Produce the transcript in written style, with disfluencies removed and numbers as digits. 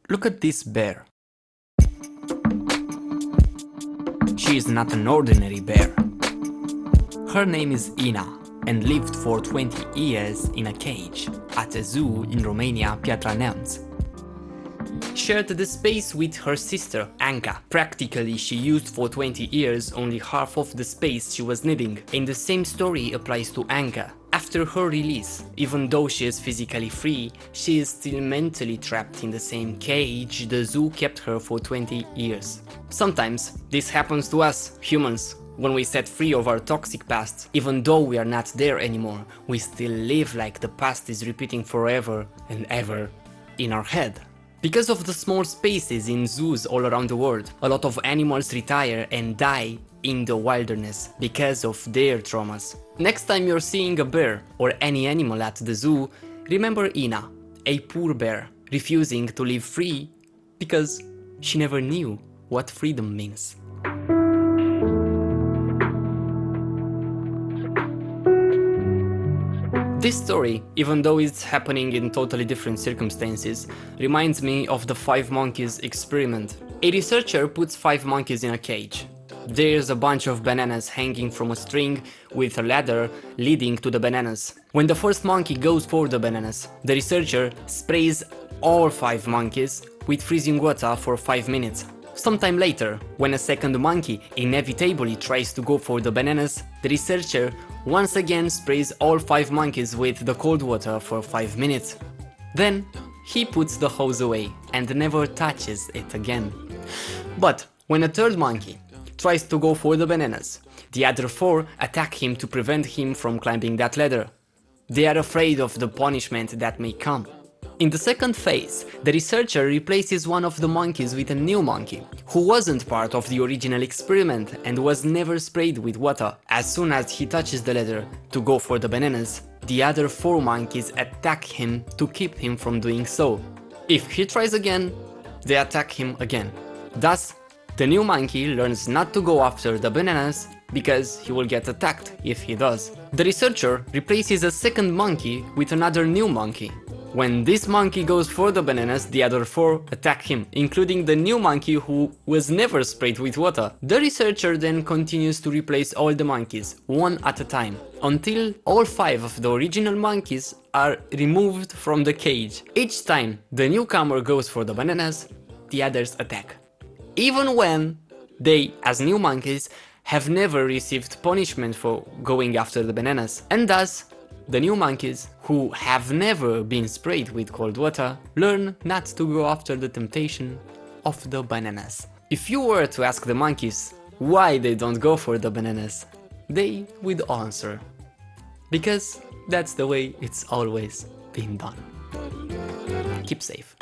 Look at this bear. She is not an ordinary bear. Her name is Ina and lived for 20 years in a cage at a zoo in Romania, Piatra Neamț. Shared the space with her sister, Anca. Practically, she used for 20 years only half of the space she was needing, and the same story applies to Anca. After her release, even though she is physically free, she is still mentally trapped in the same cage the zoo kept her for 20 years. Sometimes, this happens to us, humans. When we set free of our toxic past, even though we are not there anymore, we still live like the past is repeating forever and ever in our head. Because of the small spaces in zoos all around the world, a lot of animals retire and die in the wilderness because of their traumas. Next time you're seeing a bear or any animal at the zoo, remember Ina, a poor bear, refusing to live free because she never knew what freedom means. This story, even though it's happening in totally different circumstances, reminds me of the 5 monkeys experiment. A researcher puts 5 monkeys in a cage. There's a bunch of bananas hanging from a string with a ladder leading to the bananas. When the first monkey goes for the bananas, the researcher sprays all 5 monkeys with freezing water for 5 minutes. Sometime later, when a second monkey inevitably tries to go for the bananas, the researcher once again sprays all 5 monkeys with the cold water for 5 minutes. Then, he puts the hose away and never touches it again. But when a third monkey tries to go for the bananas, the other 4 attack him to prevent him from climbing that ladder. They are afraid of the punishment that may come. In the second phase, the researcher replaces one of the monkeys with a new monkey, who wasn't part of the original experiment and was never sprayed with water. As soon as he touches the ladder to go for the bananas, the other 4 monkeys attack him to keep him from doing so. If he tries again, they attack him again. Thus, the new monkey learns not to go after the bananas because he will get attacked if he does. The researcher replaces a second monkey with another new monkey. When this monkey goes for the bananas, the other 4 attack him, including the new monkey who was never sprayed with water. The researcher then continues to replace all the monkeys, one at a time, until all 5 of the original monkeys are removed from the cage. Each time the newcomer goes for the bananas, the others attack. Even when they, as new monkeys, have never received punishment for going after the bananas, and thus the new monkeys, who have never been sprayed with cold water, learn not to go after the temptation of the bananas. If you were to ask the monkeys why they don't go for the bananas, they would answer, because that's the way it's always been done. Keep safe.